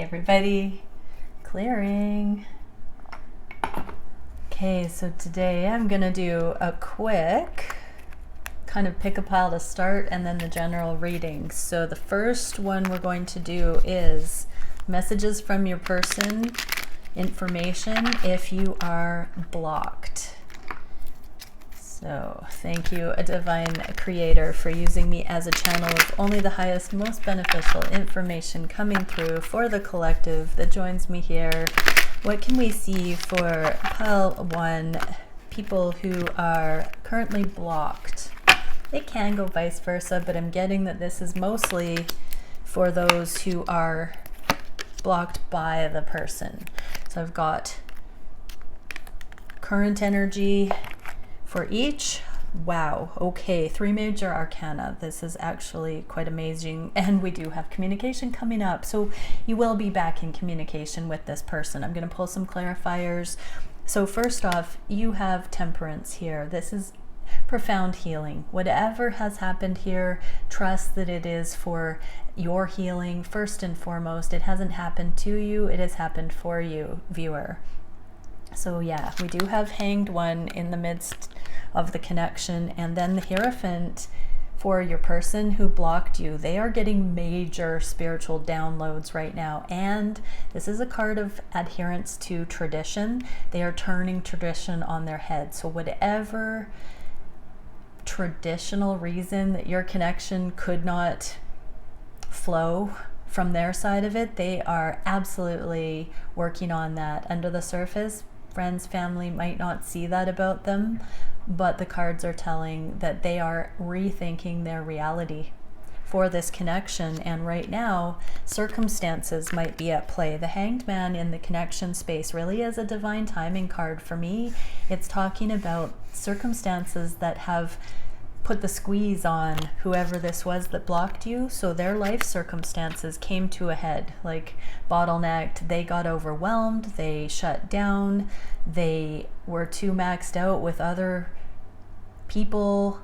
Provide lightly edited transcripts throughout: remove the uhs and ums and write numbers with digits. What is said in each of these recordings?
Everybody, clearing. Okay, so today I'm gonna do a quick kind of pick a pile to start and then the general reading. So the first one we're going to do is messages from your person, information if you are blocked. So thank you, a divine creator, for using me as a channel of only the highest, most beneficial information coming through for the collective that joins me here. What can we see for pile one, people who are currently blocked? It can go vice versa, but I'm getting that this is mostly for those who are blocked by the person. So I've got current energy for each. Wow, okay, 3 major arcana. This is actually quite amazing, and we do have communication coming up, so you will be back in communication with this person. I'm going to pull some clarifiers. So first off, you have temperance here. This is profound healing. Whatever has happened here, trust that it is for your healing first and foremost. It hasn't happened to you, it has happened for you, viewer. So yeah, we do have Hanged One in the midst of the connection, and then the Hierophant for your person who blocked you. They are getting major spiritual downloads right now, and this is a card of adherence to tradition. They are turning tradition on their head. So whatever traditional reason that your connection could not flow from their side of it, they are absolutely working on that under the surface. Friends, family might not see that about them, but the cards are telling that they are rethinking their reality for this connection. And right now, circumstances might be at play. The Hanged Man in the connection space really is a divine timing card for me. It's talking about circumstances that have put the squeeze on whoever this was that blocked you. So their life circumstances came to a head, like bottlenecked. They got overwhelmed, they shut down, they were too maxed out with other people,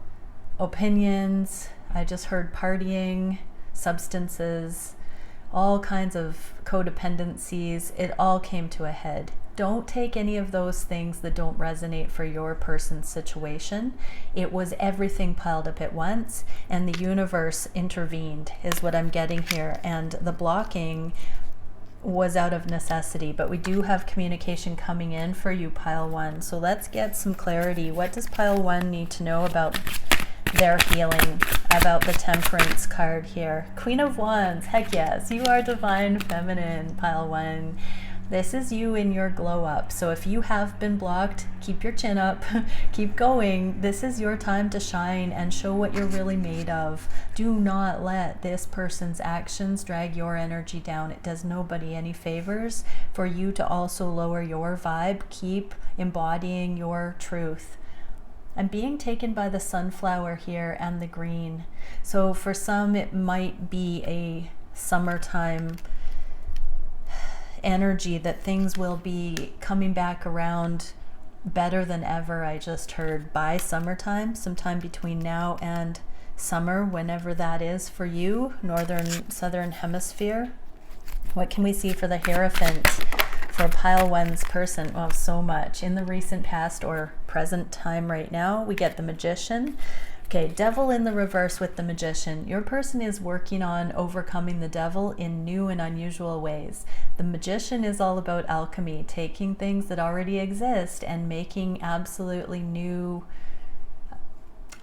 opinions. I just heard partying, substances, all kinds of codependencies. It all came to a head. Don't take any of those things that don't resonate for your person's situation. It was everything piled up at once, and the universe intervened, is what I'm getting here. And the blocking was out of necessity, but we do have communication coming in for you, pile one. So let's get some clarity. What does pile one need to know about their healing, about the Temperance card here? Queen of Wands, heck yes, you are divine feminine, pile one. This is you in your glow up. So if you have been blocked, keep your chin up, keep going. This is your time to shine and show what you're really made of. Do not let this person's actions drag your energy down. It does nobody any favors for you to also lower your vibe. Keep embodying your truth. I'm being taken by the sunflower here and the green. So for some, it might be a summertime energy that things will be coming back around better than ever. I just heard by summertime, sometime between now and summer, whenever that is for you, northern, southern hemisphere. What can we see for the Hierophant for pile one's person? Well, so much. In the recent past or present time right now, we get the Magician. Okay, Devil in the reverse with the Magician. Your person is working on overcoming the devil in new and unusual ways. The Magician is all about alchemy, taking things that already exist and making absolutely new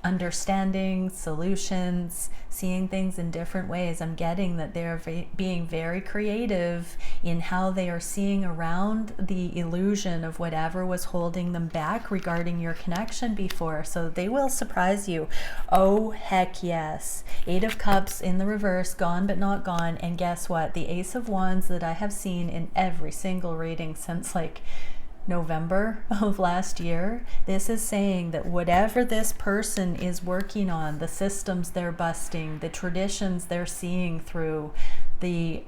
understanding, solutions, seeing things in different ways. I'm getting that they're being very creative in how they are seeing around the illusion of whatever was holding them back regarding your connection before. So they will surprise you. Oh, heck yes. 8 of Cups in the reverse, gone but not gone. And guess what? The Ace of Wands that I have seen in every single reading since like November of last year, this is saying that whatever this person is working on, the systems they're busting, the traditions they're seeing through, the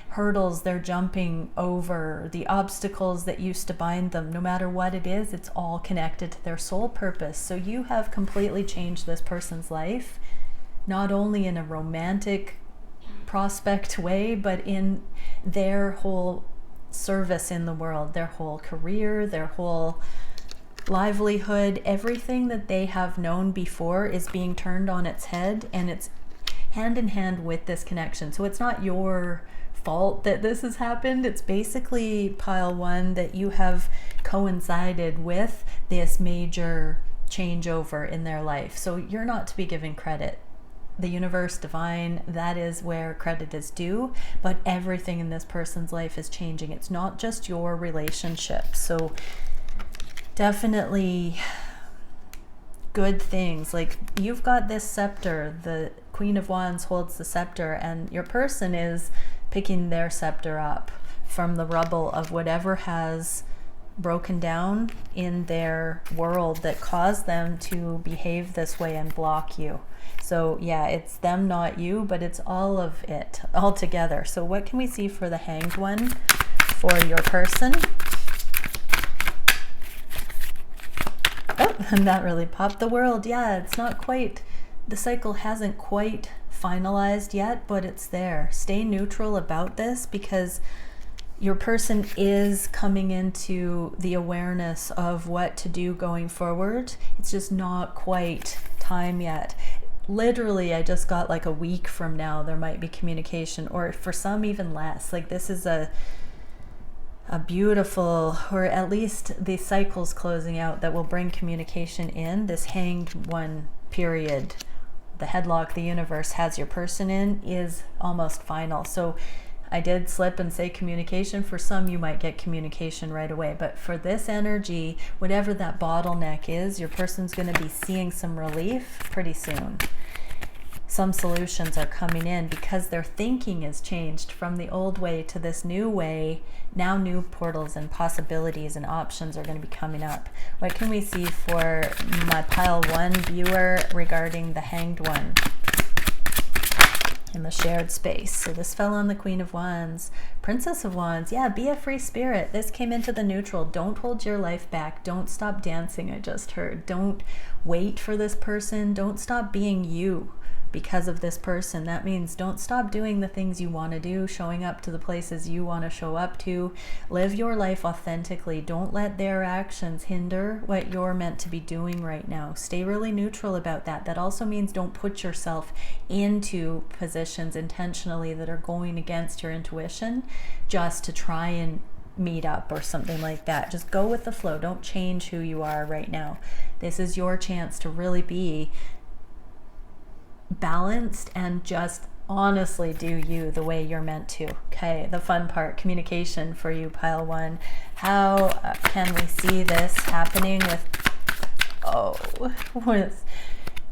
hurdles they're jumping over, the obstacles that used to bind them, no matter what it is, it's all connected to their soul purpose. So you have completely changed this person's life, not only in a romantic prospect way, but in their whole service in the world, their whole career, their whole livelihood, everything that they have known before is being turned on its head, and it's hand in hand with this connection. So it's not your fault that this has happened. It's basically, pile one, that you have coincided with this major changeover in their life. So you're not to be given credit. The universe, divine, that is where credit is due, but everything in this person's life is changing. It's not just your relationship. So definitely good things. Like, you've got this scepter, the Queen of Wands holds the scepter, and your person is picking their scepter up from the rubble of whatever has broken down in their world that caused them to behave this way and block you. So yeah, it's them, not you, but it's all of it all together. So what can we see for the Hanged One for your person? Oh, and that really popped. The World. Yeah, it's not quite, the cycle hasn't quite finalized yet, but it's there. Stay neutral about this, because your person is coming into the awareness of what to do going forward. It's just not quite time yet. Literally, I just got like a week from now, there might be communication, or for some even less. Like, this is a beautiful, or at least the cycle's closing out that will bring communication in. This Hanged One period, the headlock the universe has your person in, is almost final. So I did slip and say communication. For some, you might get communication right away. But for this energy, whatever that bottleneck is, your person's going to be seeing some relief pretty soon. Some solutions are coming in because their thinking has changed from the old way to this new way. Now new portals and possibilities and options are going to be coming up. What can we see for my pile one viewer regarding the Hanged One in the shared space? So this fell on the Queen of Wands. Princess of Wands. Yeah, be a free spirit. This came into the neutral. Don't hold your life back. Don't stop dancing, I just heard. Don't wait for this person. Don't stop being you because of this person. That means don't stop doing the things you want to do, showing up to the places you want to show up to. Live your life authentically. Don't let their actions hinder what you're meant to be doing right now. Stay really neutral about that. That also means don't put yourself into positions intentionally that are going against your intuition just to try and meet up or something like that. Just go with the flow. Don't change who you are right now. This is your chance to really be balanced and just honestly do you the way you're meant to. Okay, the fun part, communication for you, pile one. How can we see this happening with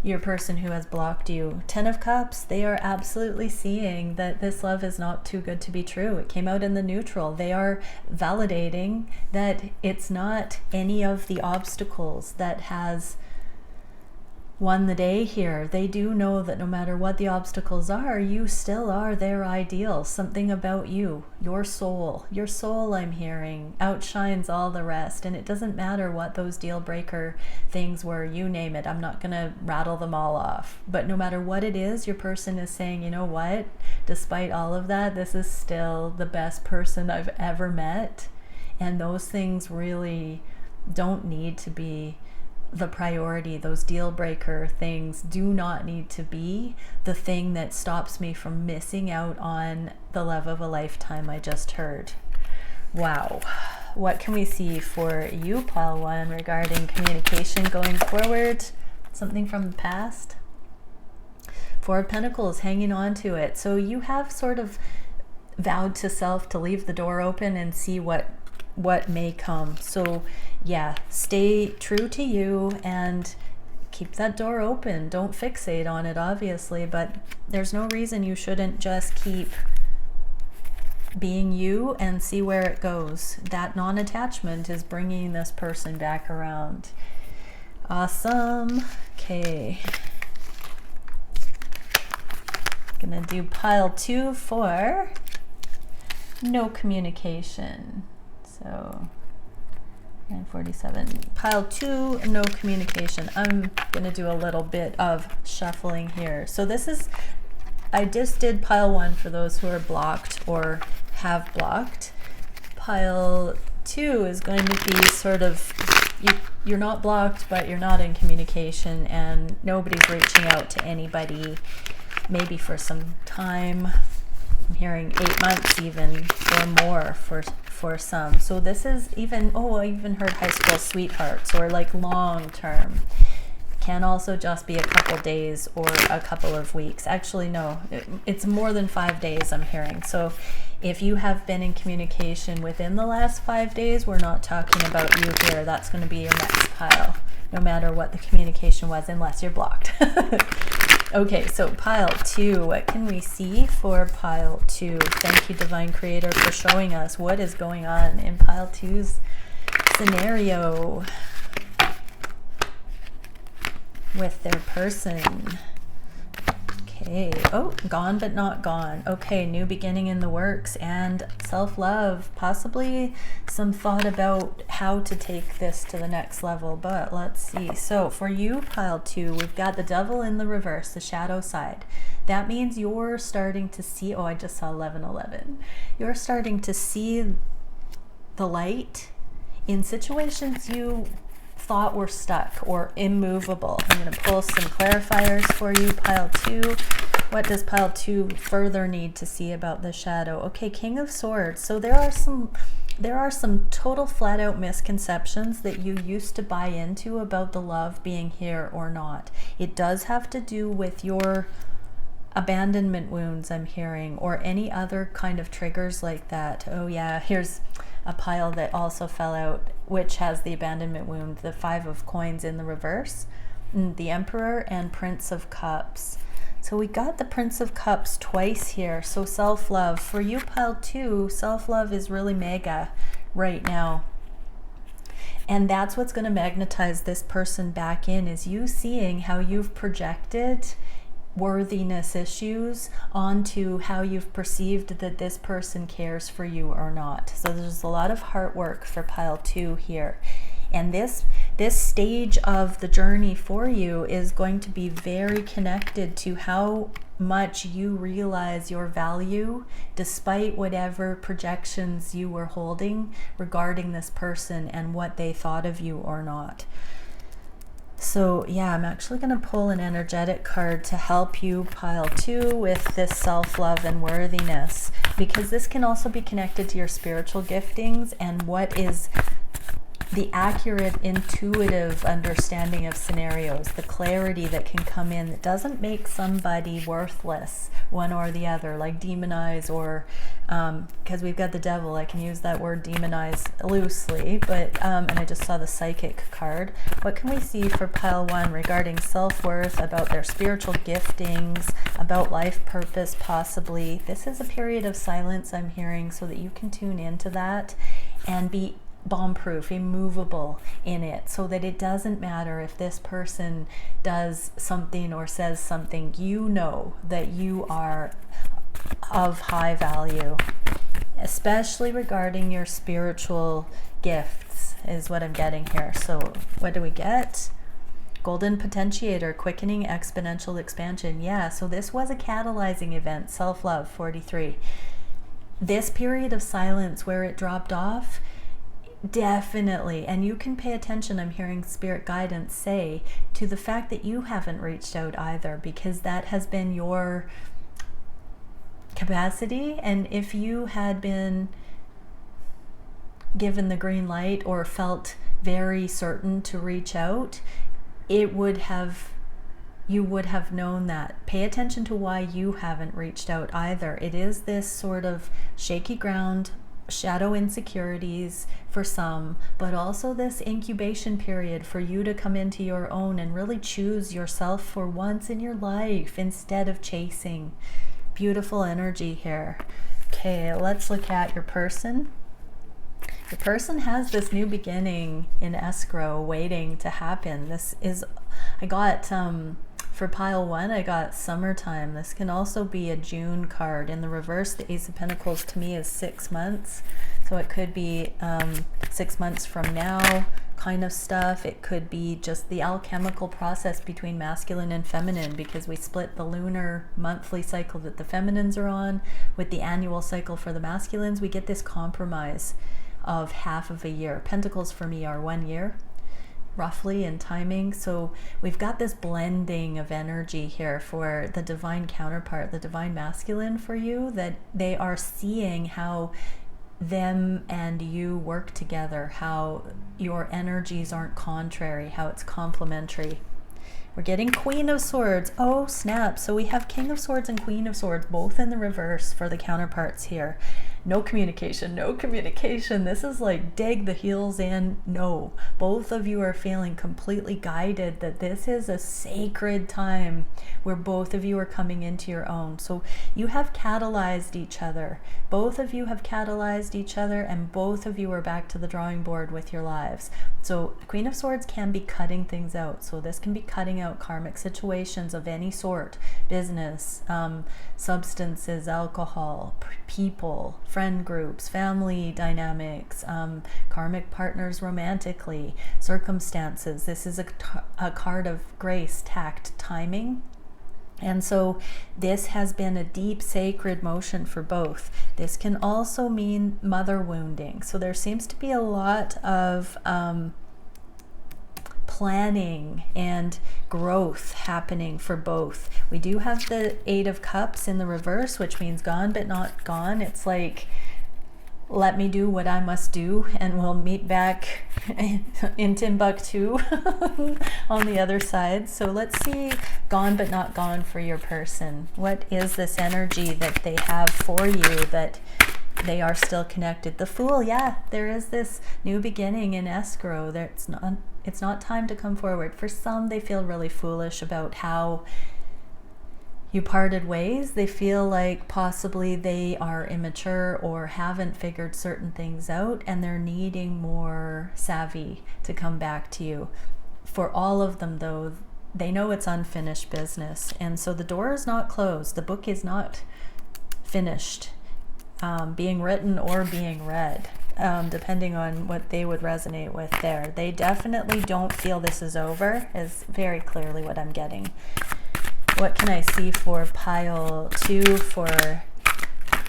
your person who has blocked you? 10 of Cups, they are absolutely seeing that this love is not too good to be true. It came out in the neutral. They are validating that it's not any of the obstacles that has won the day here. They do know that no matter what the obstacles are, you still are their ideal. Something about you, your soul, I'm hearing, outshines all the rest. And it doesn't matter what those deal breaker things were, you name it. I'm not going to rattle them all off. But no matter what it is, your person is saying, you know what, despite all of that, this is still the best person I've ever met. And those things really don't need to be the priority. Those deal breaker things do not need to be the thing that stops me from missing out on the love of a lifetime I just heard. Wow. What can we see for you, pile one, regarding communication going forward? Something from the past? Four of Pentacles, hanging on to it. So you have sort of vowed to self to leave the door open and see what may come. So yeah, stay true to you and keep that door open. Don't fixate on it, obviously, but there's no reason you shouldn't just keep being you and see where it goes. That non-attachment is bringing this person back around. Awesome. Okay. Gonna do pile two for no communication. So 947. Pile two, no communication. I'm going to do a little bit of shuffling here. So this is I just did pile 1 for those who are blocked or have blocked. Pile 2 is going to be sort of, you're not blocked, but you're not in communication, and nobody's reaching out to anybody, maybe for some time. I'm hearing 8 months even, or more for some. So this is even, oh, I even heard high school sweethearts, or like long term. Can also just be a couple days or a couple of weeks. Actually, no, it's more than 5 days I'm hearing. So if you have been in communication within the last 5 days, we're not talking about you here. That's going to be your next pile, no matter what the communication was, unless you're blocked. Okay, so pile 2, what can we see for pile 2? Thank you, Divine Creator, for showing us what is going on in pile 2's scenario with their person. Okay, oh, gone but not gone. Okay, new beginning in the works and self-love, possibly some thought about how to take this to the next level, but let's see. So for you, pile 2, we've got the devil in the reverse, the shadow side. That means you're starting to see, oh, I just saw 1111. You're starting to see the light in situations you thought were stuck or immovable. I'm going to pull some clarifiers for you, pile 2. What does pile 2 further need to see about the shadow? Okay, King of Swords. So there are some total flat out misconceptions that you used to buy into about the love being here or not. It does have to do with your abandonment wounds, I'm hearing, or any other kind of triggers like that. Oh yeah, here's a pile that also fell out, which has the abandonment wound, the 5 of coins in the reverse, the Emperor and Prince of Cups. So we got the Prince of Cups twice here. So self-love. For you, pile 2, self-love is really mega right now. And that's what's going to magnetize this person back in, is you seeing how you've projected worthiness issues onto how you've perceived that this person cares for you or not. So there's a lot of heart work for pile 2 here. And this stage of the journey for you is going to be very connected to how much you realize your value despite whatever projections you were holding regarding this person and what they thought of you or not. So yeah, I'm actually going to pull an energetic card to help you, pile 2, with this self-love and worthiness, because this can also be connected to your spiritual giftings and what is the accurate, intuitive understanding of scenarios, the clarity that can come in that doesn't make somebody worthless, one or the other, like demonize, or because we've got the devil, I can use that word demonize loosely, but and I just saw the psychic card. What can we see for pile 1 regarding self-worth, about their spiritual giftings, about life purpose possibly? This is a period of silence I'm hearing, so that you can tune into that and be bomb-proof, immovable in it, so that it doesn't matter if this person does something or says something. You know that you are of high value, especially regarding your spiritual gifts is what I'm getting here. So what do we get? Golden Potentiator, quickening exponential expansion. Yeah, so this was a catalyzing event, self-love, 43. This period of silence where it dropped off, definitely, and you can pay attention, I'm hearing spirit guidance say, to the fact that you haven't reached out either, because that has been your capacity. And if you had been given the green light or felt very certain to reach out, you would have known that. Pay attention to why you haven't reached out either. It is this sort of shaky ground, shadow insecurities for some, but also this incubation period for you to come into your own and really choose yourself for once in your life instead of chasing. Beautiful energy here. Okay, let's look at your person. The person has this new beginning in escrow waiting to happen. This is, I got for pile 1, I got summertime. This can also be a June card. In the reverse, the Ace of Pentacles to me is 6 months. So it could be 6 months from now, kind of stuff. It could be just the alchemical process between masculine and feminine, because we split the lunar monthly cycle that the feminines are on with the annual cycle for the masculines. We get this compromise of half of a year. Pentacles for me are 1 year roughly in timing. So we've got this blending of energy here for the divine counterpart, the divine masculine for you, that they are seeing how them and you work together, how your energies aren't contrary, how it's complementary. We're getting Queen of Swords. Oh snap. So we have King of Swords and Queen of Swords both in the reverse for the counterparts here. No communication, no communication. This is like dig the heels in. No, both of you are feeling completely guided that this is a sacred time where both of you are coming into your own. So you have catalyzed each other. Both of you have catalyzed each other, and both of you are back to the drawing board with your lives. So Queen of Swords can be cutting things out. So this can be cutting out karmic situations of any sort, business, substances, alcohol, people, friend groups, family dynamics, karmic partners romantically, circumstances. This is a card of grace, tact, timing. And so this has been a deep sacred motion for both. This can also mean mother wounding. So there seems to be a lot of planning and growth happening for both. We do have the Eight of Cups in the reverse, which means gone but not gone. It's like, let me do what I must do, and we'll meet back in Timbuktu on the other side. So let's see, gone but not gone for your person. What is this energy that they have for you, that they are still connected? The Fool, yeah, there is this new beginning in escrow. It's not time to come forward. For some, they feel really foolish about how you parted ways. They feel like possibly they are immature or haven't figured certain things out, and they're needing more savvy to come back to you. For all of them, though, they know it's unfinished business, and so the door is not closed. The book is not finished being written or being read, depending on what they would resonate with there. They definitely don't feel this is over, is very clearly what I'm getting. What can I see for pile 2 for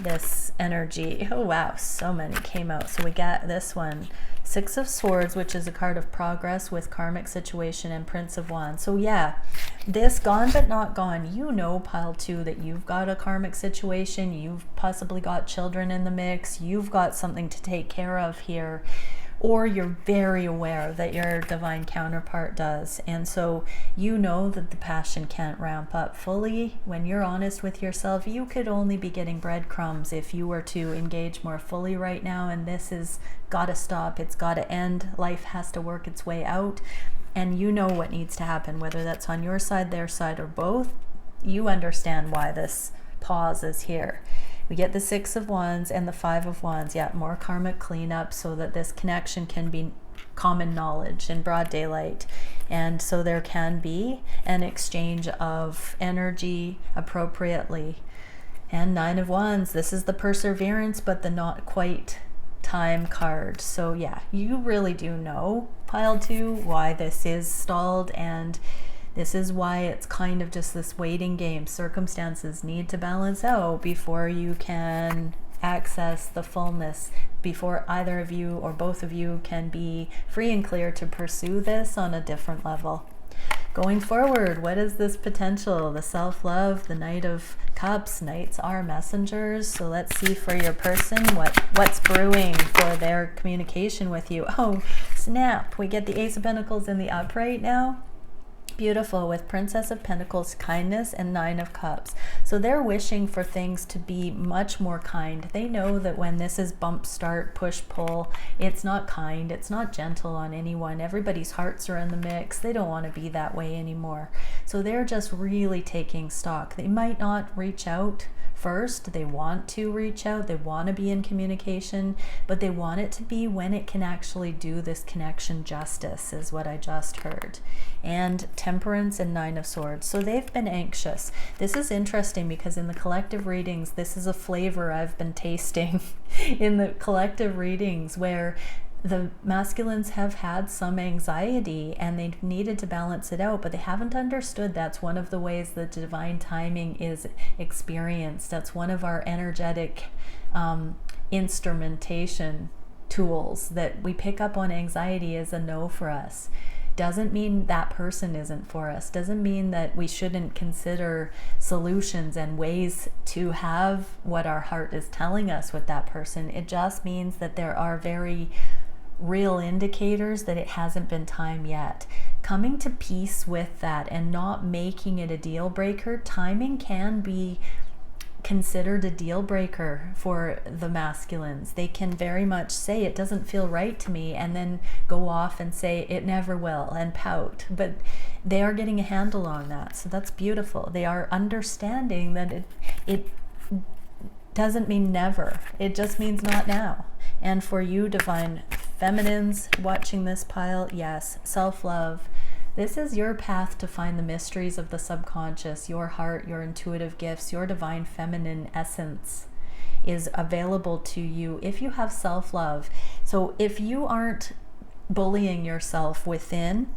this energy? Oh wow, so many came out. So we got this one, Six of Swords, which is a card of progress with karmic situation, and Prince of Wands. So yeah, this gone but not gone. You know, pile 2, that you've got a karmic situation. You've possibly got children in the mix. You've got something to take care of here. Or you're very aware that your divine counterpart does. And so you know that the passion can't ramp up fully. When you're honest with yourself, you could only be getting breadcrumbs if you were to engage more fully right now. And this is gotta stop. It's gotta end. Life has to work its way out. And you know what needs to happen, whether that's on your side, their side, or both. You understand why this pause is here. We get the Six of Wands and the Five of Wands. Yeah, more karmic cleanup so that this connection can be common knowledge in broad daylight. And so there can be an exchange of energy appropriately. And Nine of Wands, this is the perseverance, but the not quite time card. So yeah, you really do know, pile 2, why this is stalled, and this is why it's kind of just this waiting game. Circumstances need to balance out before you can access the fullness, before either of you or both of you can be free and clear to pursue this on a different level. Going forward, what is this potential? The self-love, the Knight of Cups. Knights are messengers. So let's see for your person what's brewing for their communication with you. Oh, snap. We get the Ace of Pentacles in the upright now. Beautiful, with Princess of Pentacles, kindness, and Nine of Cups. So they're wishing for things to be much more kind. They know that when this is bump, start, push, pull, it's not kind, it's not gentle on anyone. Everybody's hearts are in the mix. They don't want to be that way anymore. So they're just really taking stock. They might not reach out first. They want to reach out, they want to be in communication, but they want it to be when it can actually do this connection justice, is what I just heard. And Temperance and Nine of Swords. So they've been anxious. This is interesting because in the collective readings, this is a flavor I've been tasting in the collective readings, where the masculines have had some anxiety and they've needed to balance it out, but they haven't understood that's one of the ways that divine timing is experienced. That's one of our energetic instrumentation tools, that we pick up on anxiety as a no for us. Doesn't mean that person isn't for us. Doesn't mean that we shouldn't consider solutions and ways to have what our heart is telling us with that person. It just means that there are very real indicators that it hasn't been time yet. Coming to peace with that and not making it a deal breaker. Timing can be considered a deal breaker for the masculines. They can very much say it doesn't feel right to me and then go off and say it never will and pout, but they are getting a handle on that. So that's beautiful. They are understanding that it doesn't mean never. It just means not now. And for you divine feminines watching this pile, yes, self-love. This is your path to find the mysteries of the subconscious. Your heart, your intuitive gifts, your divine feminine essence is available to you if you have self-love. So if you aren't bullying yourself within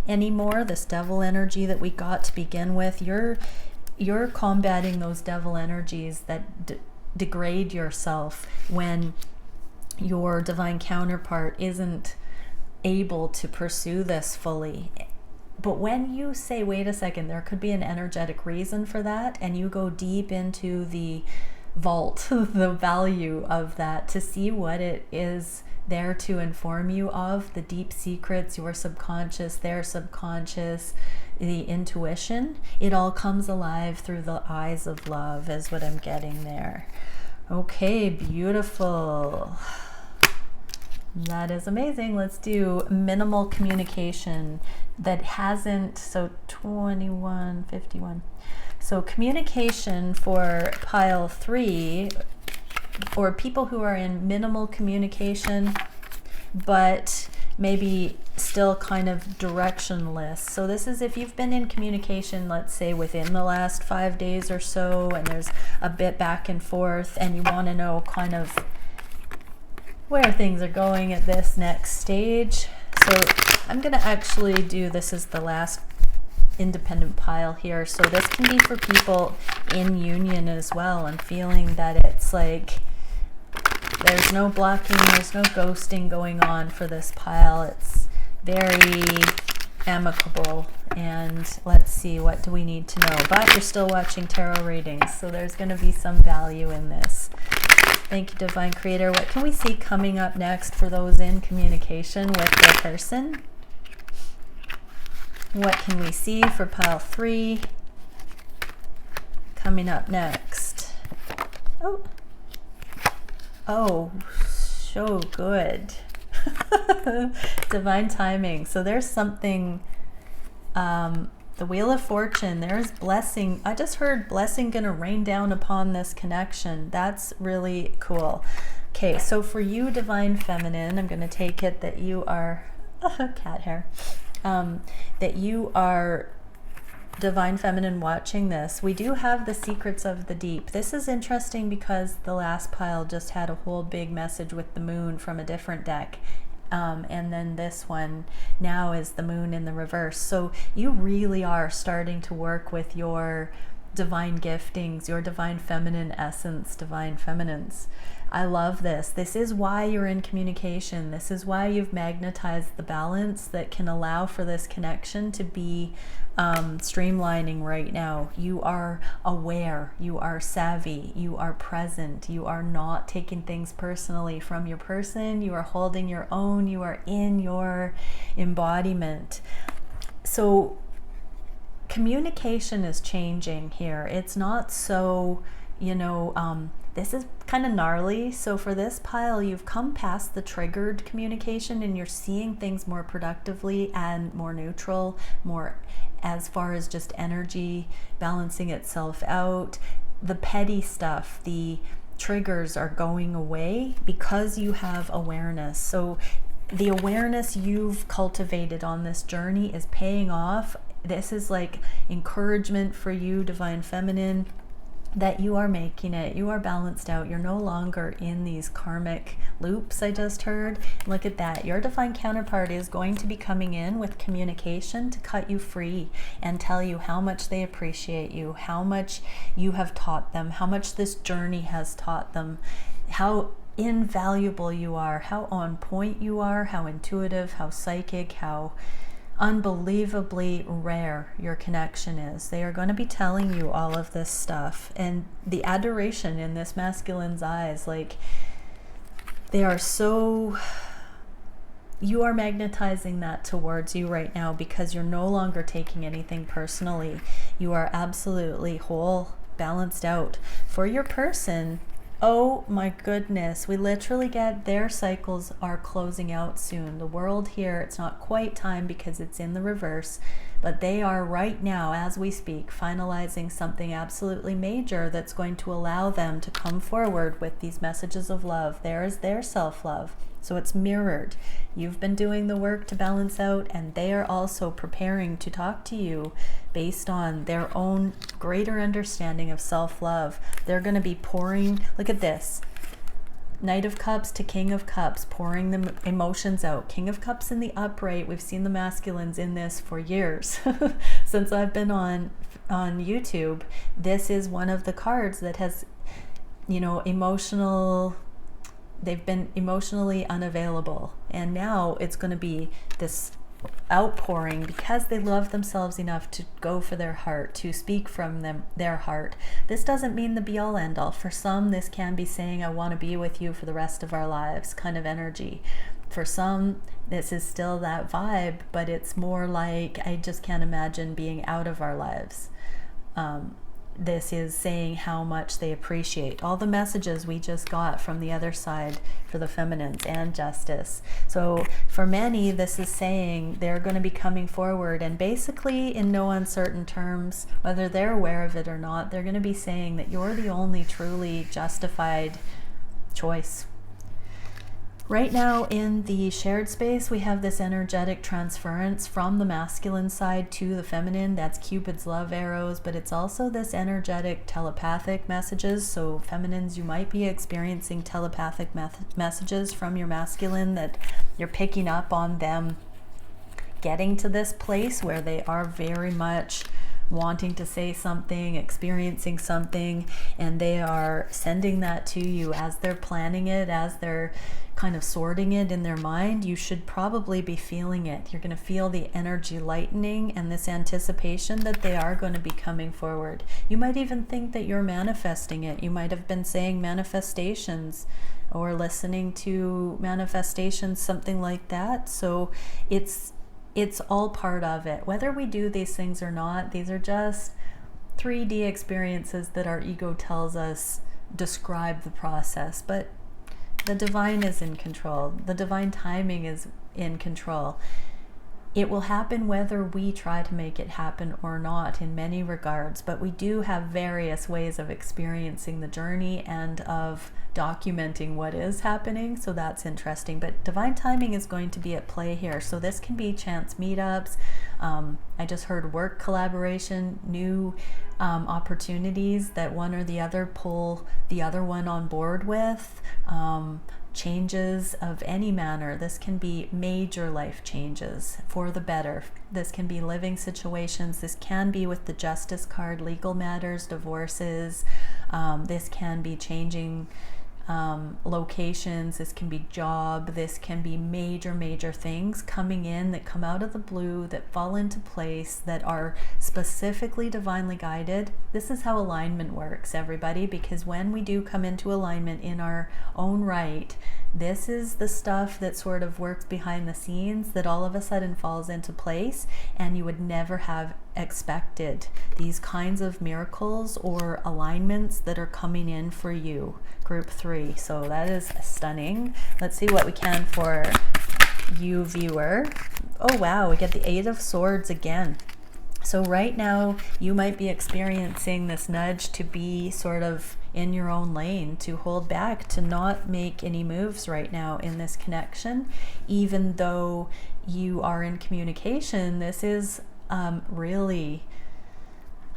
anymore, this devil energy that we got to begin with, you're combating those devil energies that degrade yourself when your divine counterpart isn't able to pursue this fully. But when you say, wait a second, there could be an energetic reason for that, and you go deep into the vault, the value of that, to see what it is there to inform you of, the deep secrets, your subconscious, their subconscious, the intuition, it all comes alive through the eyes of love is what I'm getting there. Okay, beautiful. That is amazing. Let's do minimal communication that hasn't, so 2151. So communication for pile 3, or people who are in minimal communication, but maybe still kind of directionless. So this is if you've been in communication, let's say within the last 5 days or so, and there's a bit back and forth, and you want to know kind of where things are going at this next stage. So I'm going to actually do, this is the last independent pile here. So this can be for people in union as well, and feeling that it's like there's no blocking, there's no ghosting going on for this pile. It's very amicable, and let's see, what do we need to know? But you're still watching tarot readings, so there's going to be some value in this. Thank you, Divine Creator. What can we see coming up next for those in communication with their person? What can we see for pile 3 coming up next? Oh, so good. Divine timing. So there's something, the Wheel of Fortune, there's blessing. I just heard blessing gonna rain down upon this connection. That's really cool. Okay, so for you, Divine Feminine, I'm gonna take it that you are, cat hair, that you are Divine Feminine watching this. We do have the Secrets of the Deep. This is interesting because the last pile just had a whole big message with the moon from a different deck. And then this one now is the moon in the reverse. So you really are starting to work with your divine giftings, your divine feminine essence, divine feminines. I love this. This is why you're in communication. This is why you've magnetized the balance that can allow for this connection to be streamlining right now. You are aware, you are savvy, you are present, you are not taking things personally from your person, you are holding your own, you are in your embodiment. So communication is changing here. It's not so, this is kind of gnarly. So for this pile, you've come past the triggered communication and you're seeing things more productively and more neutral, more as far as just energy balancing itself out. The petty stuff, the triggers are going away because you have awareness. So the awareness you've cultivated on this journey is paying off. This is like encouragement for you, Divine Feminine. that you are making it, you are balanced out, you're no longer in these karmic loops I just heard. Look at that, your divine counterpart is going to be coming in with communication to cut you free and tell you how much they appreciate you, how much you have taught them, how much this journey has taught them, how invaluable you are, how on point you are, how intuitive, how psychic, how unbelievably rare your connection is. They are going to be telling you all of this stuff, and the adoration in this masculine's eyes, like, they are so, you are magnetizing that towards you right now because you're no longer taking anything personally. You are absolutely whole, balanced out. For your person, oh my goodness, we literally get their cycles are closing out soon. The world here, it's not quite time because it's in the reverse, but they are right now, as we speak, finalizing something absolutely major that's going to allow them to come forward with these messages of love. There is their self-love. So it's mirrored. You've been doing the work to balance out, and they are also preparing to talk to you based on their own greater understanding of self-love. They're going to be pouring, look at this, Knight of Cups to King of Cups, pouring the emotions out. King of Cups in the upright. We've seen the masculines in this for years. Since I've been on YouTube, this is one of the cards that has, you know, they've been emotionally unavailable, and now it's going to be this outpouring because they love themselves enough to go for their heart, to speak from their heart. This doesn't mean the be all end all. For some, this can be saying, I want to be with you for the rest of our lives kind of energy. For some, this is still that vibe, but it's more like, I just can't imagine being out of our lives. This is saying how much they appreciate all the messages we just got from the other side for the feminines and justice. So for many, this is saying they're going to be coming forward, and basically in no uncertain terms, whether they're aware of it or not, they're going to be saying that you're the only truly justified choice. Right now in the shared space, we have this energetic transference from the masculine side to the feminine. That's Cupid's love arrows, but it's also this energetic telepathic messages. So feminines, you might be experiencing telepathic messages from your masculine, that you're picking up on them getting to this place where they are very much wanting to say something, experiencing something, and they are sending that to you as they're planning it, as they're kind of sorting it in their mind. You should probably be feeling it. You're going to feel the energy lightening and this anticipation that they are going to be coming forward. You might even think that you're manifesting it. You might have been saying manifestations or listening to manifestations, something like that. So it's all part of it. Whether we do these things or not, these are just 3D experiences that our ego tells us describe the process. But the divine is in control. The divine timing is in control. It will happen whether we try to make it happen or not in many regards, but we do have various ways of experiencing the journey and of documenting what is happening, so that's interesting. But divine timing is going to be at play here. So this can be chance meetups. I just heard work collaboration, new opportunities that one or the other pull the other one on board with. Changes of any manner. This can be major life changes for the better. This can be living situations. This can be with the Justice card, legal matters, divorces. This can be changing locations. This can be job. This can be major things coming in that come out of the blue, that fall into place, that are specifically divinely guided. This is how alignment works, everybody, because when we do come into alignment in our own right, this is the stuff that sort of works behind the scenes that all of a sudden falls into place, and you would never have expected these kinds of miracles or alignments that are coming in for you. Group 3. So that is stunning. Let's see what we can for you, viewer. Oh wow, we get the 8 of Swords again. So right now you might be experiencing this nudge to be sort of in your own lane, to hold back, to not make any moves right now in this connection. Even though you are in communication, this is really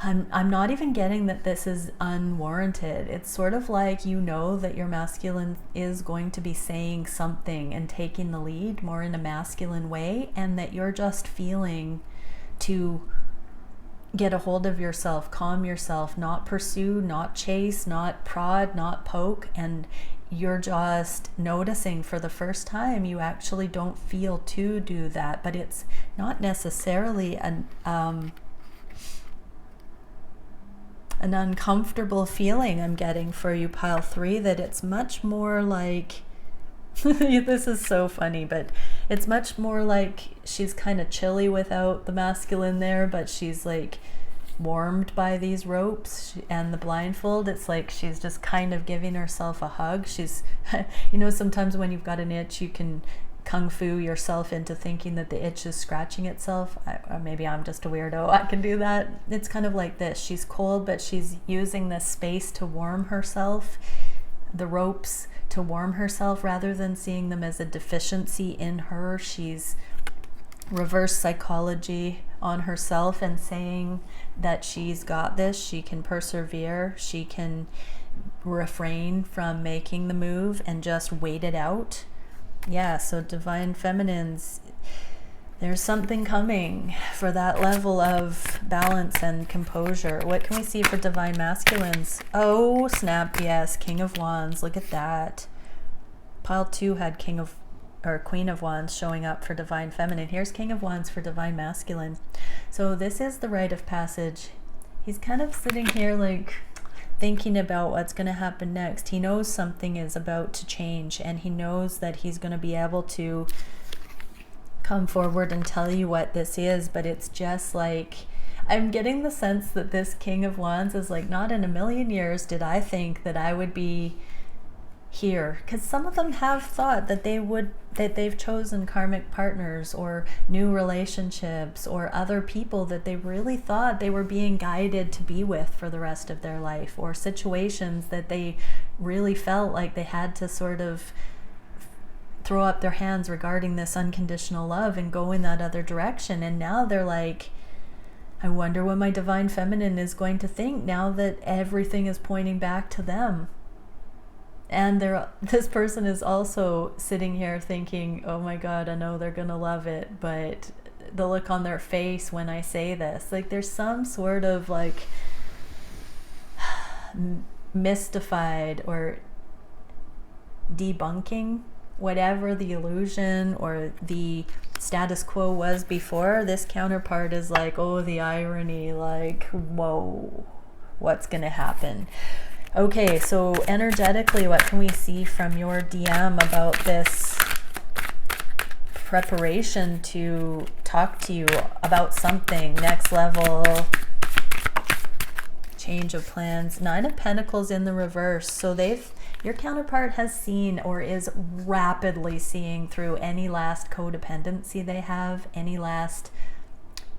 I'm not even getting that this is unwarranted. It's sort of like, you know, that your masculine is going to be saying something and taking the lead more in a masculine way, and that you're just feeling to get a hold of yourself, calm yourself, not pursue, not chase, not prod, not poke, and you're just noticing for the first time you actually don't feel to do that. But it's not necessarily an uncomfortable feeling I'm getting for you, pile 3, that it's much more like this is so funny, but it's much more like she's kind of chilly without the masculine there, but she's like warmed by these ropes and the blindfold. It's like she's just kind of giving herself a hug. She's you know, sometimes when you've got an itch, you can kung fu yourself into thinking that the itch is scratching itself. Or maybe I'm just a weirdo, I can do that. It's kind of like this. She's cold, but she's using this space to warm herself, the ropes to warm herself, rather than seeing them as a deficiency in her. She's reverse psychology on herself and saying that she's got this, she can persevere, she can refrain from making the move and just wait it out. Yeah, so divine feminines, there's something coming for that level of balance and composure. What can we see for divine masculines? Oh, snap, yes, King of Wands, look at that. Pile 2 had Queen of Wands showing up for divine feminine. Here's King of Wands for divine masculine. So this is the rite of passage. He's kind of sitting here like thinking about what's going to happen next. He knows something is about to change, and he knows that he's going to be able to come forward and tell you what this is. But it's just like, I'm getting the sense that this King of Wands is like, not in a million years did I think that I would be here, because some of them have thought that they've chosen karmic partners or new relationships or other people that they really thought they were being guided to be with for the rest of their life, or situations that they really felt like they had to sort of throw up their hands regarding this unconditional love and go in that other direction. And now they're like, I wonder what my divine feminine is going to think now that everything is pointing back to them. And this person is also sitting here thinking, oh my God, I know they're going to love it, but the look on their face when I say this, like there's some sort of like mystified or debunking whatever the illusion or the status quo was before. This counterpart is like, oh, the irony, like, whoa, what's going to happen? Okay, so energetically, what can we see from your DM about this preparation to talk to you about something, next level, change of plans? 9 of Pentacles in the reverse. So your counterpart has seen or is rapidly seeing through any last codependency they have, any last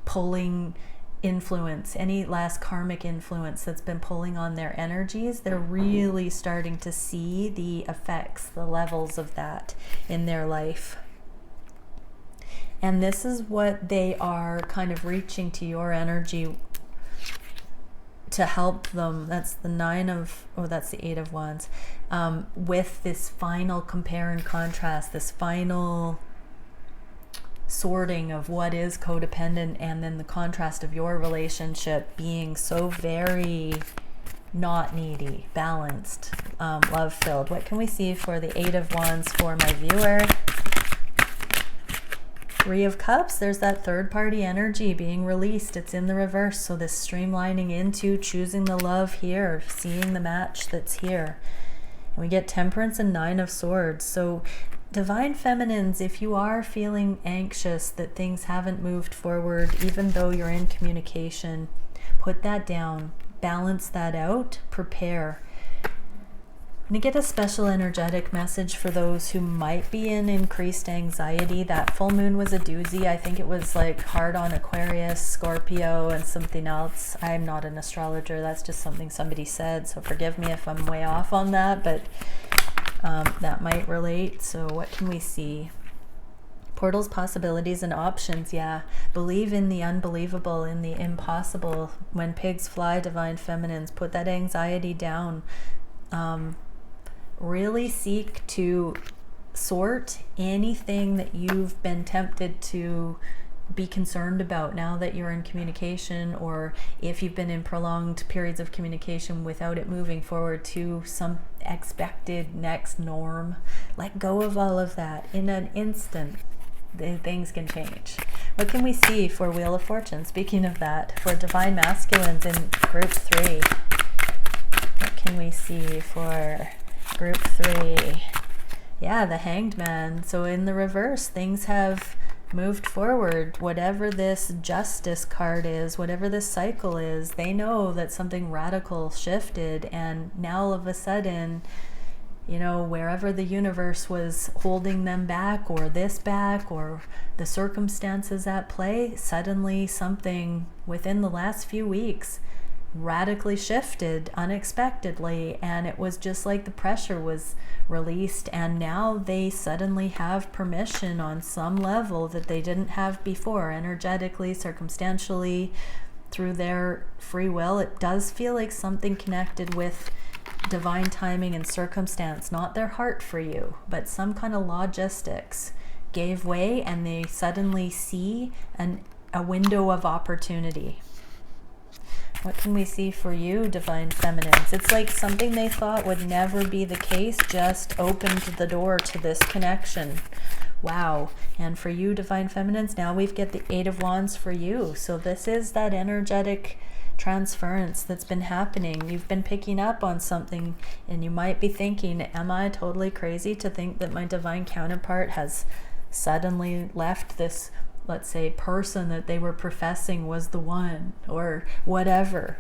pulling influence, any last karmic influence that's been pulling on their energies. They're really starting to see the effects, the levels of that in their life. And this is what they are kind of reaching to your energy to help them. That's the that's the 8 of Wands, with this final compare and contrast, this final sorting of what is codependent, and then the contrast of your relationship being so very not needy, balanced, love-filled. What can we see for the 8 of Wands for my viewer? 3 of Cups, there's that third-party energy being released. It's in the reverse, so this streamlining into choosing the love here, seeing the match that's here. And we get Temperance and 9 of Swords. So divine feminines, if you are feeling anxious that things haven't moved forward, even though you're in communication, put that down, balance that out, prepare. I'm going to get a special energetic message for those who might be in increased anxiety. That full moon was a doozy. I think it was like hard on Aquarius, Scorpio, and something else. I'm not an astrologer. That's just something somebody said, so forgive me if I'm way off on that, but that might relate. So what can we see? Portals, possibilities, and options. Yeah. Believe in the unbelievable, in the impossible. When pigs fly, divine feminines. Put that anxiety down. Really seek to sort anything that you've been tempted to be concerned about now that you're in communication, or if you've been in prolonged periods of communication without it moving forward to some expected next norm. Let go of all of that. In an instant, things can change. What can we see for Wheel of Fortune? Speaking of that, for divine masculines in group 3. What can we see for group 3? Yeah, the Hanged Man. So in the reverse, things have moved forward. Whatever this Justice card is, whatever this cycle is, they know that something radical shifted, and now all of a sudden, you know, wherever the universe was holding them back, or this back, or the circumstances at play, suddenly something within the last few weeks radically shifted unexpectedly, and it was just like the pressure was released, and now they suddenly have permission on some level that they didn't have before, energetically, circumstantially, through their free will. It does feel like something connected with divine timing and circumstance, not their heart for you, but some kind of logistics gave way, and they suddenly see a window of opportunity. What can we see for you, divine feminines? It's like something they thought would never be the case just opened the door to this connection. Wow. And for you, divine feminines, now we've got the 8 of Wands for you. So this is that energetic transference that's been happening. You've been picking up on something, and you might be thinking, am I totally crazy to think that my divine counterpart has suddenly left this, let's say, person that they were professing was the one, or whatever.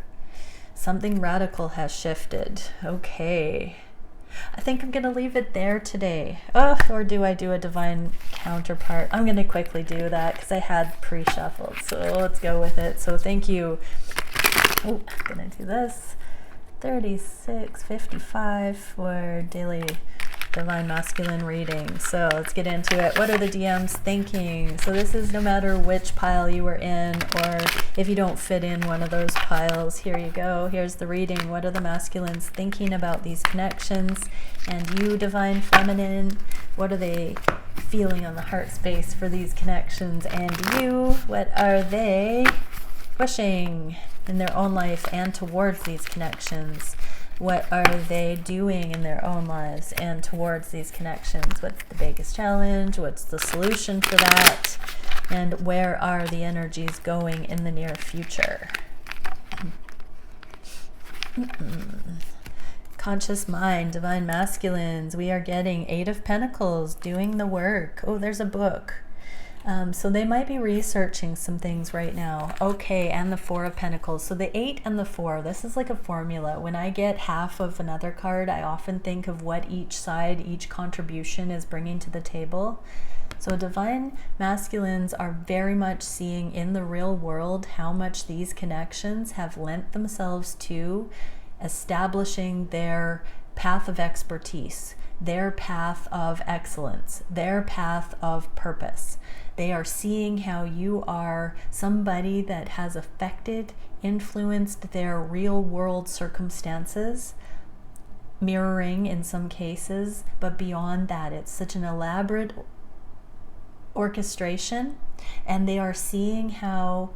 Something radical has shifted. Okay. I think I'm going to leave it there today. Oh, or do I do a divine counterpart? I'm going to quickly do that because I had pre-shuffled. So let's go with it. So thank you. Oh, I'm going to do this. 36.55 for daily divine masculine reading. So let's get into it. What are the DMs thinking? So this is no matter which pile you were in, or if you don't fit in one of those piles, here you go. Here's the reading. What are the masculines thinking about these connections? And you, divine feminine, what are they feeling on the heart space for these connections? And you, what are they pushing in their own life and towards these connections? What are they doing in their own lives and towards these connections? What's the biggest challenge? What's the solution for that? And where are the energies going in the near future? Conscious mind, divine masculines. We are getting 8 of Pentacles, doing the work. Oh, there's a book. So they might be researching some things right now. Okay, and the 4 of Pentacles. So the 8 and the 4, this is like a formula. When I get half of another card, I often think of what each side, each contribution is bringing to the table. So divine masculines are very much seeing in the real world how much these connections have lent themselves to establishing their path of expertise, their path of excellence, their path of purpose. They are seeing how you are somebody that has affected, influenced their real world circumstances, mirroring in some cases, but beyond that, it's such an elaborate orchestration, and they are seeing how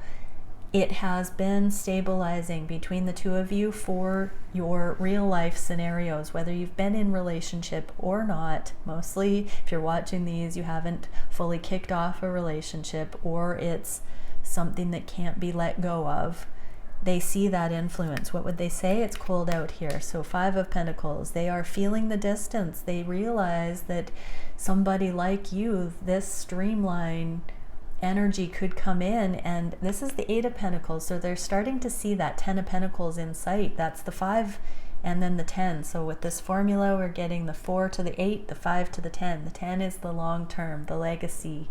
it has been stabilizing between the two of you for your real life scenarios, whether you've been in relationship or not. Mostly, if you're watching these, you haven't fully kicked off a relationship, or it's something that can't be let go of. They see that influence. What would they say? It's cold out here. So 5 of Pentacles. They are feeling the distance. They realize that somebody like you, this streamline energy could come in, and this is the 8 of Pentacles, so they're starting to see that 10 of Pentacles in sight. That's the 5 and then the 10. So with this formula, we're getting the 4 to the 8, the 5 to the 10. The 10 is the long term, the legacy,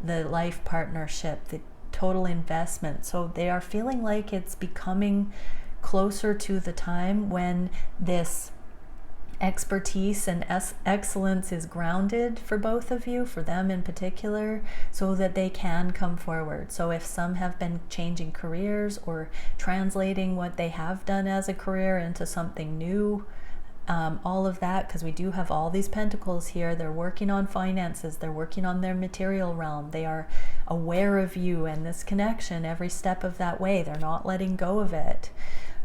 the life partnership, the total investment. So they are feeling like it's becoming closer to the time when this expertise and excellence is grounded for both of you, for them in particular, so that they can come forward. So if some have been changing careers or translating what they have done as a career into something new, all of that, because we do have all these pentacles here. They're working on finances, they're working on their material realm, they are aware of you and this connection every step of that way. They're not letting go of it.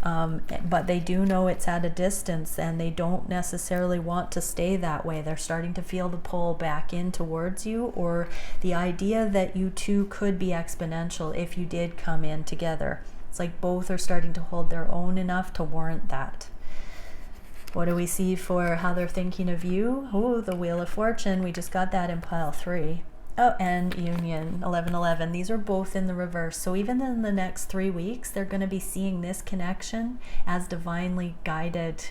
But they do know it's at a distance, and they don't necessarily want to stay that way. They're starting to feel the pull back in towards you, or the idea that you two could be exponential if you did come in together. It's like both are starting to hold their own enough to warrant that. What do we see for how they're thinking of you? Oh, the Wheel of Fortune. We just got that in pile 3. Oh, and Union, 1111. These are both in the reverse. So even in the next 3 weeks, they're going to be seeing this connection as divinely guided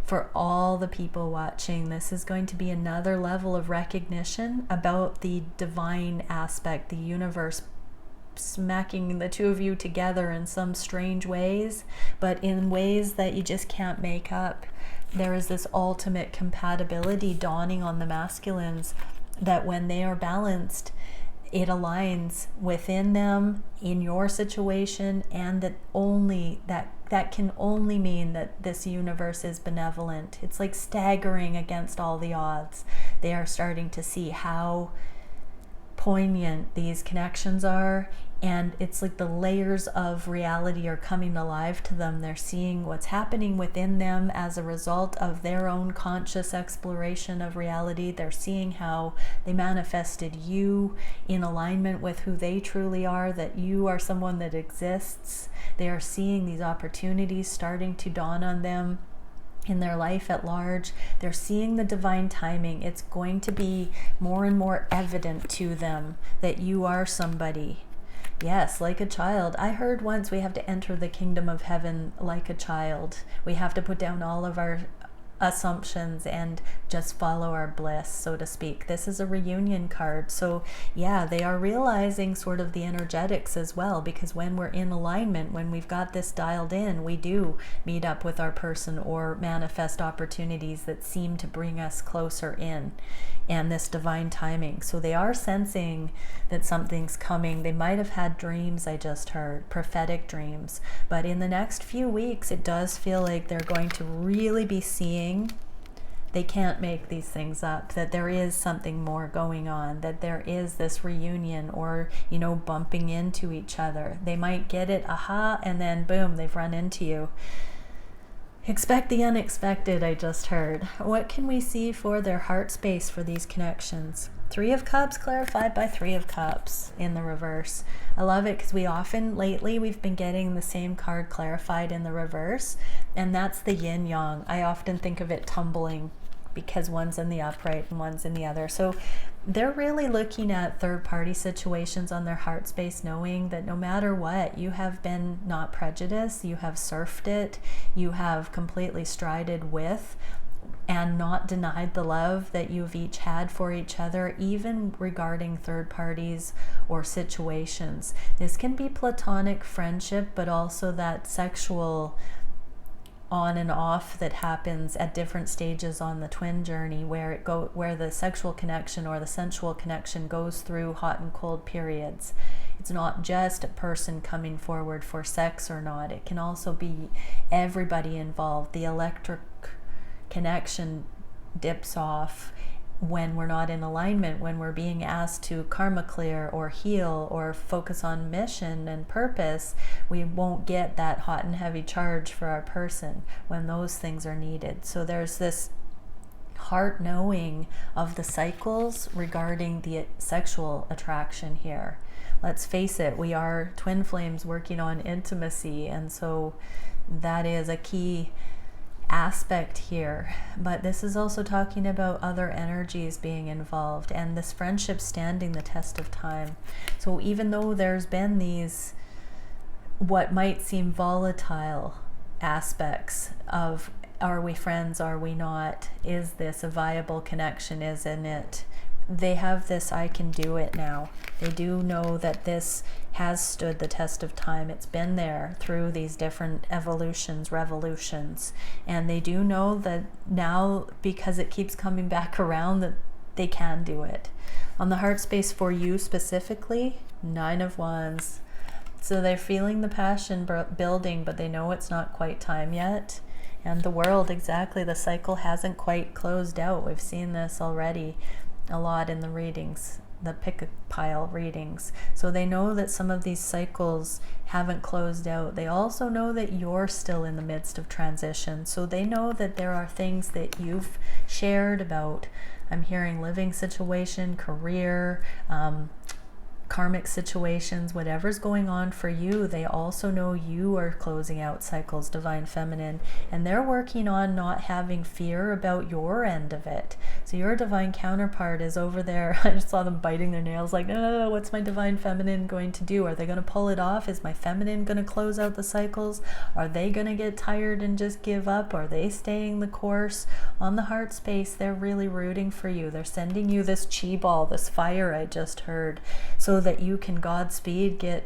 for all the people watching. This is going to be another level of recognition about the divine aspect, the universe smacking the two of you together in some strange ways, but in ways that you just can't make up. There is this ultimate compatibility dawning on the masculines, that when they are balanced, it aligns within them, in your situation, and that can only mean that this universe is benevolent. It's like staggering against all the odds. They are starting to see how poignant these connections are, and it's like the layers of reality are coming alive to them. They're seeing what's happening within them as a result of their own conscious exploration of reality. They're seeing how they manifested you in alignment with who they truly are, that you are someone that exists. They are seeing these opportunities starting to dawn on them in their life at large. They're seeing the divine timing. It's going to be more and more evident to them that you are somebody. Yes, like a child. I heard once we have to enter the kingdom of heaven like a child. We have to put down all of our assumptions and just follow our bliss, so to speak. This is a reunion card. So yeah, they are realizing sort of the energetics as well, because when we're in alignment, when we've got this dialed in, we do meet up with our person or manifest opportunities that seem to bring us closer in, and this divine timing. So they are sensing that something's coming. They might have had dreams, I just heard, prophetic dreams, but in the next few weeks, it does feel like they're going to really be seeing they can't make these things up, that there is something more going on, that there is this reunion, or, you know, bumping into each other. They might get it, aha, and then boom, they've run into you. Expect the unexpected, I just heard. What can we see for their heart space for these connections? 3 of Cups clarified by 3 of Cups in the reverse. I love it because we often, lately, we've been getting the same card clarified in the reverse, and that's the yin yang. I often think of it tumbling because one's in the upright and one's in the other. So they're really looking at third-party situations on their heart space, knowing that no matter what, you have been not prejudiced, you have surfed it, you have completely strided with and not denied the love that you've each had for each other, even regarding third parties or situations. This can be platonic friendship, but also that sexual on and off that happens at different stages on the twin journey, where the sexual connection or the sensual connection goes through hot and cold periods. It's not just a person coming forward for sex or not. It can also be everybody involved. The electric connection dips off when we're not in alignment, when we're being asked to karma clear or heal or focus on mission and purpose. We won't get that hot and heavy charge for our person when those things are needed. So there's this heart knowing of the cycles regarding the sexual attraction here. Let's face it, we are twin flames working on intimacy, and so that is a key aspect here. But this is also talking about other energies being involved and this friendship standing the test of time. So even though there's been these what might seem volatile aspects of, are we friends, are we not, is this a viable connection, isn't it, they have this I can do it now. They do know that this has stood the test of time. It's been there through these different evolutions, revolutions. And they do know that now, because it keeps coming back around, that they can do it. On the heart space for you specifically, 9 of Wands. So they're feeling the passion building, but they know it's not quite time yet. And the World, exactly, the cycle hasn't quite closed out. We've seen this already a lot in the readings, the pick a pile readings. So they know that some of these cycles haven't closed out. They also know that you're still in the midst of transition. So they know that there are things that you've shared about. I'm hearing living situation, career, karmic situations, whatever's going on for you. They also know you are closing out cycles, Divine Feminine, and they're working on not having fear about your end of it. So your Divine counterpart is over there. I just saw them biting their nails like, no, what's my Divine Feminine going to do? Are they going to pull it off? Is my Feminine going to close out the cycles? Are they going to get tired and just give up? Are they staying the course? On the heart space, they're really rooting for you. They're sending you this chi ball, this fire I just heard, so that you can Godspeed get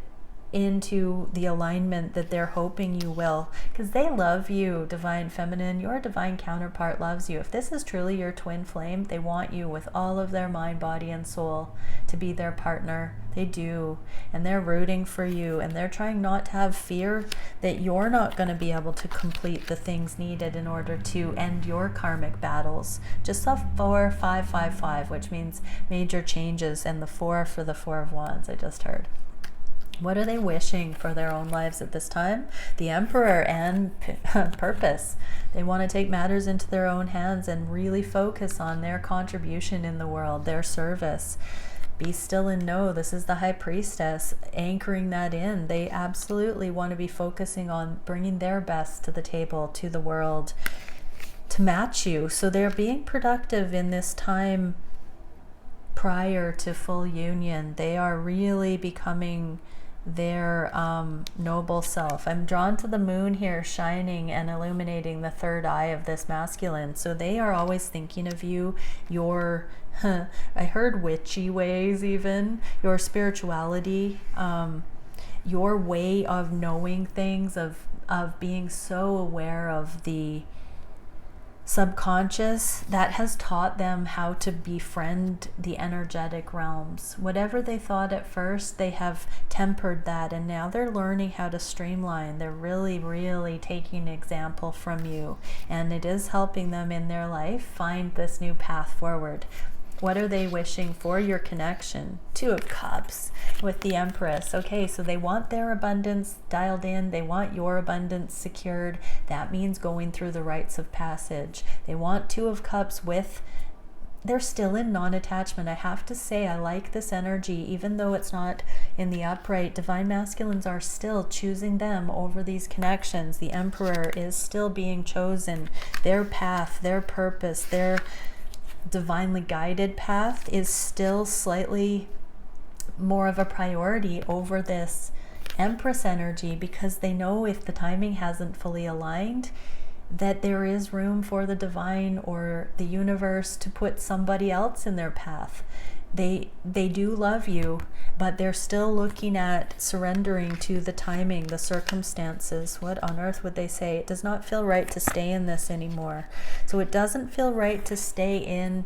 into the alignment that they're hoping you will, because they love you, Divine Feminine. Your Divine counterpart loves you. If this is truly your twin flame, they want you with all of their mind, body, and soul to be their partner. They do, and they're rooting for you, and they're trying not to have fear that you're not going to be able to complete the things needed in order to end your karmic battles. Just saw 4-5-5-5, which means major changes, and the 4 for the 4 of Wands I just heard. What are they wishing for their own lives at this time? The Emperor and purpose. They want to take matters into their own hands and really focus on their contribution in the world, their service. Be still and know. This is the High Priestess, anchoring that in. They absolutely want to be focusing on bringing their best to the table, to the world, to match you. So they're being productive in this time prior to full union. They are really becoming their noble self. I'm drawn to the moon here, shining and illuminating the third eye of this masculine. So they are always thinking of you, your I heard witchy ways, even your spirituality, your way of knowing things, of being so aware of the subconscious, that has taught them how to befriend the energetic realms. Whatever they thought at first, they have tempered that, and now they're learning how to streamline. They're really taking an example from you, and it is helping them in their life find this new path forward. What are they wishing for? Your connection. 2 of Cups with the Empress. Okay, so they want their abundance dialed in. They want your abundance secured. That means going through the rites of passage. They want 2 of Cups with... They're still in non-attachment. I have to say, I like this energy, even though it's not in the upright. Divine masculines are still choosing them over these connections. The Emperor is still being chosen. Their path, their purpose, their divinely guided path is still slightly more of a priority over this Empress energy, because they know if the timing hasn't fully aligned, that there is room for the divine or the universe to put somebody else in their path. They do love you, but they're still looking at surrendering to the timing, the circumstances. What on earth would they say? It does not feel right to stay in this anymore. So it doesn't feel right to stay in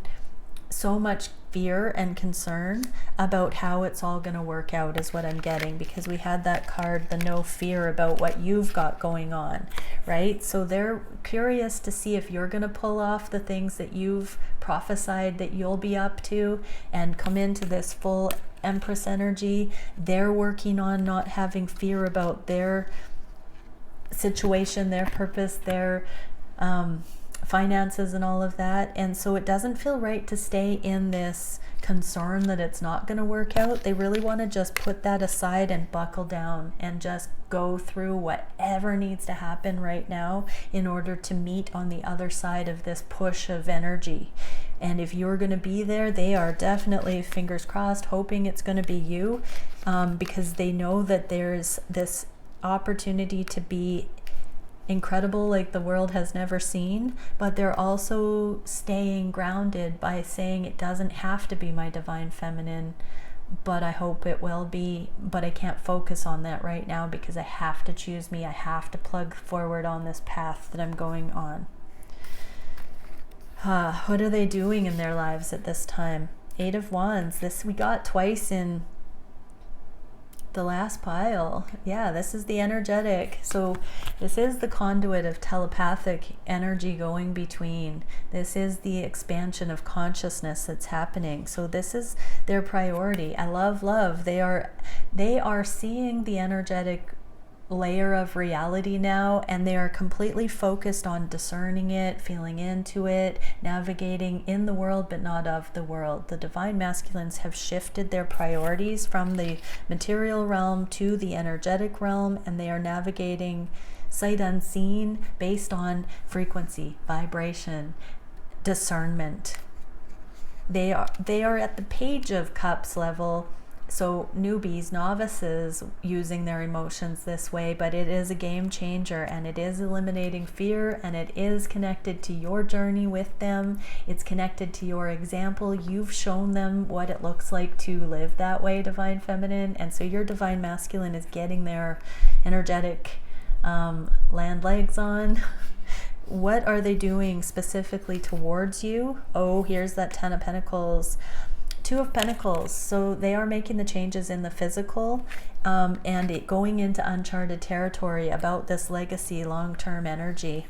so much fear and concern about how it's all going to work out, is what I'm getting, because we had that card, the no fear about what you've got going on, right? So they're curious to see if you're going to pull off the things that you've prophesied that you'll be up to and come into this full Empress energy. They're working on not having fear about their situation, their purpose, their finances and all of that. And so it doesn't feel right to stay in this concern that it's not going to work out. They really want to just put that aside and buckle down and just go through whatever needs to happen right now in order to meet on the other side of this push of energy. And if you're going to be there, they are definitely, fingers crossed, hoping it's going to be you, because they know that there's this opportunity to be incredible, like the world has never seen, but they're also staying grounded by saying it doesn't have to be my divine feminine, but I hope it will be, but I can't focus on that right now because I have to choose me. I have to plug forward on this path that I'm going on. What are they doing in their lives at this time? 8 of Wands. This we got twice in the last pile. Yeah, this is the energetic. So this is the conduit of telepathic energy going between. This is the expansion of consciousness that's happening. So this is their priority. I love. They are seeing the energetic layer of reality now, and they are completely focused on discerning it, feeling into it, navigating in the world but not of the world. The divine masculines have shifted their priorities from the material realm to the energetic realm, and they are navigating sight unseen based on frequency, vibration, discernment. They are at the Page of Cups level. So newbies, novices, using their emotions this way, but it is a game changer, and it is eliminating fear, and it is connected to your journey with them. It's connected to your example. You've shown them what it looks like to live that way, divine feminine, and so your divine masculine is getting their energetic land legs on. What are they doing specifically towards you? Oh, here's that 10 of Pentacles. 2 of Pentacles. So they are making the changes in the physical, and it going into uncharted territory about this legacy, long-term energy.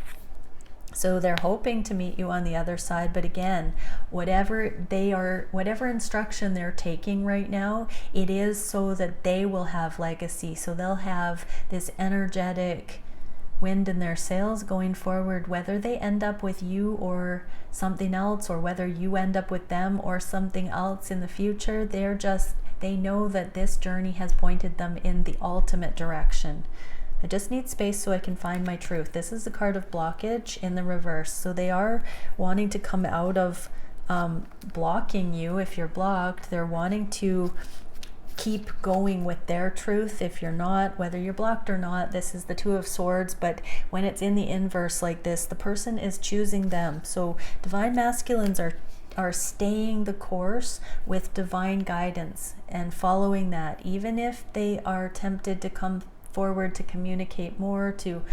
So they're hoping to meet you on the other side, but again, whatever instruction they're taking right now, it is so that they will have legacy. So they'll have this energetic wind in their sails going forward, whether they end up with you or something else, or whether you end up with them or something else in the future. They know that this journey has pointed them in the ultimate direction. I just need space so I can find my truth. This is the card of blockage in the reverse. So they are wanting to come out of blocking you. If you're blocked, they're wanting to keep going with their truth. If you're not, whether you're blocked or not, this is the 2 of Swords, but when it's in the inverse like this, the person is choosing them. So divine masculines are staying the course with divine guidance and following that, even if they are tempted to come forward to communicate more, to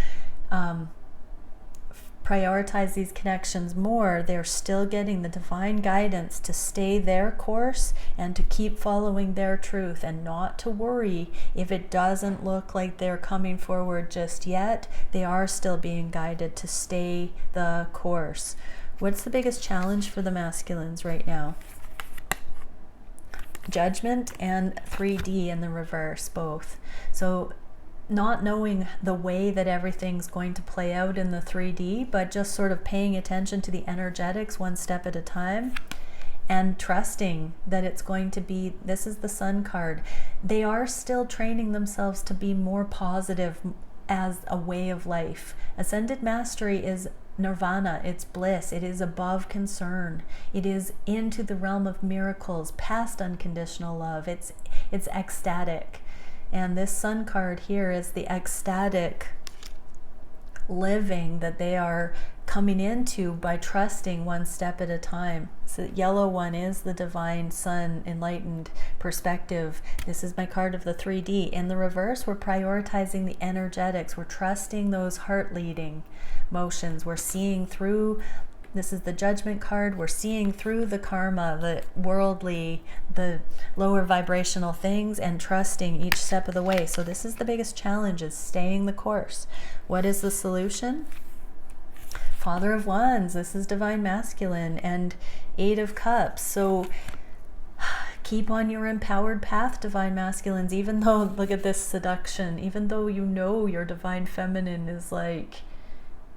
prioritize these connections more. They're still getting the divine guidance to stay their course and to keep following their truth, and not to worry if it doesn't look like they're coming forward just yet. They are still being guided to stay the course. What's the biggest challenge for the masculines right now? Judgment and 3D in the reverse, both. So not knowing the way that everything's going to play out in the 3D, but just sort of paying attention to the energetics one step at a time, and trusting that it's going to be, this is the Sun card. They are still training themselves to be more positive as a way of life. Ascended mastery is nirvana, it's bliss, it is above concern, it is into the realm of miracles, past unconditional love, it's ecstatic. And this Sun card here is the ecstatic living that they are coming into by trusting one step at a time. So the yellow one is the divine sun, enlightened perspective. This is my card of the 3D. In the reverse, we're prioritizing the energetics. We're trusting those heart leading motions. We're seeing through. This is the Judgment card. We're seeing through the karma, the worldly, the lower vibrational things, and trusting each step of the way. So this is the biggest challenge, is staying the course. What is the solution? Father of Wands. This is divine masculine, and 8 of Cups. So keep on your empowered path, divine masculines, even though, look at this seduction, even though you know your divine feminine is like,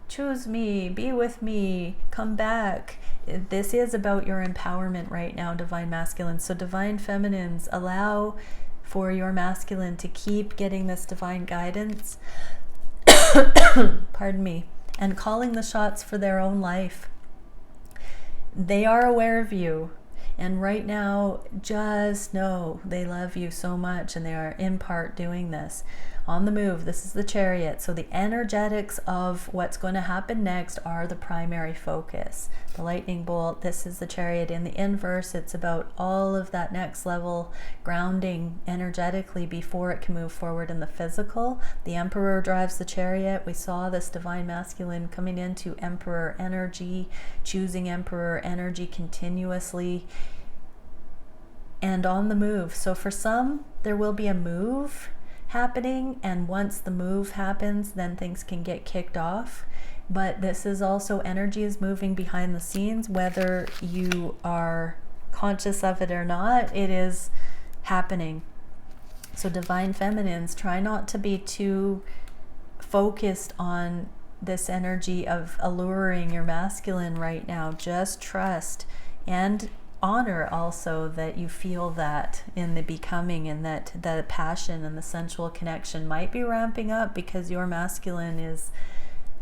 choose me, be with me, come back. This is about your empowerment right now, divine masculine. So divine feminines, allow for your masculine to keep getting this divine guidance, pardon me, and calling the shots for their own life. They are aware of you, and right now just know they love you so much, and they are in part doing this. on the move. This is the Chariot. So the energetics of what's going to happen next are the primary focus. The lightning bolt, this is the Chariot in the inverse. It's about all of that next level grounding energetically before it can move forward in the physical. The Emperor drives the Chariot. We saw this divine masculine coming into Emperor energy, choosing Emperor energy continuously, and on the move. So for some, there will be a move happening, and once the move happens, then things can get kicked off. But this is also, energy is moving behind the scenes, whether you are conscious of it or not, it is happening. So divine feminines, try not to be too focused on this energy of alluring your masculine right now. Just trust and honor also that you feel that in the becoming, and that the passion and the sensual connection might be ramping up because your masculine is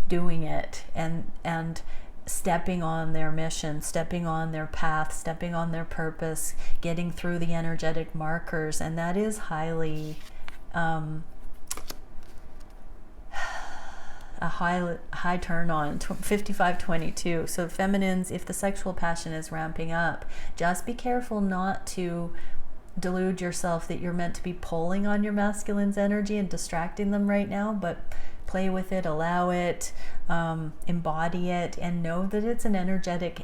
doing it and stepping on their mission, stepping on their path, stepping on their purpose, getting through the energetic markers. And that is highly a high turn on. 5522. So feminines, if the sexual passion is ramping up, just be careful not to delude yourself that you're meant to be pulling on your masculine's energy and distracting them right now, but play with it, allow it, embody it, and know that it's an energetic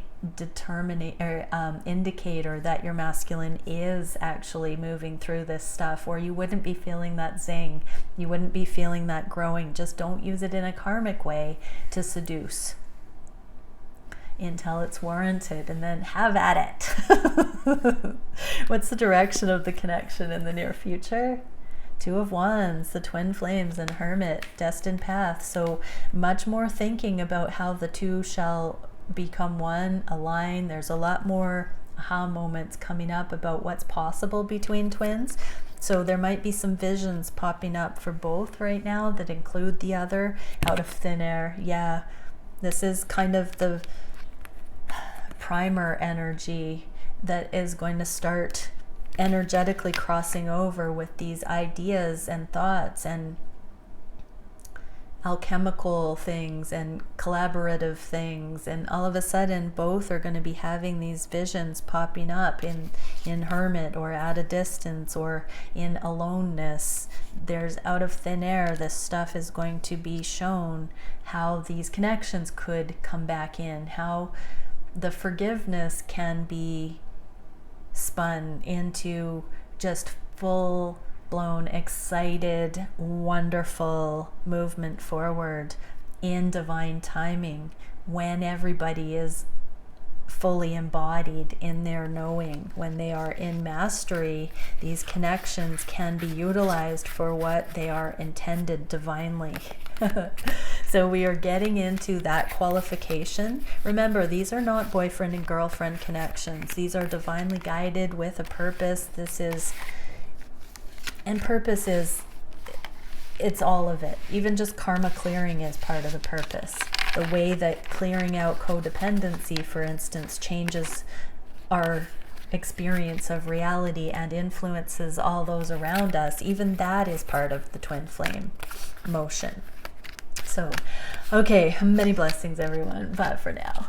indicator that your masculine is actually moving through this stuff, or you wouldn't be feeling that zing, you wouldn't be feeling that growing. Just don't use it in a karmic way to seduce until it's warranted, and then have at it. What's the direction of the connection in the near future? Two of Wands, the twin flames, and Hermit, destined path. So much more thinking about how the two shall become one, align. There's a lot more aha moments coming up about what's possible between twins. So there might be some visions popping up for both right now that include the other out of thin air. Yeah, this is kind of the primer energy that is going to start energetically crossing over with these ideas and thoughts and alchemical things and collaborative things, and all of a sudden both are going to be having these visions popping up in Hermit, or at a distance, or in aloneness. There's out of thin air, this stuff is going to be shown, how these connections could come back in, how the forgiveness can be spun into just full-blown, excited, wonderful movement forward in divine timing, when everybody is fully embodied in their knowing. When they are in mastery, these connections can be utilized for what they are intended divinely. So we are getting into that qualification. Remember, these are not boyfriend and girlfriend connections. These are divinely guided with a purpose. And purpose is, it's all of it. Even just karma clearing is part of the purpose. The way that clearing out codependency, for instance, changes our experience of reality and influences all those around us, even that is part of the twin flame motion. So, okay, many blessings everyone, bye for now.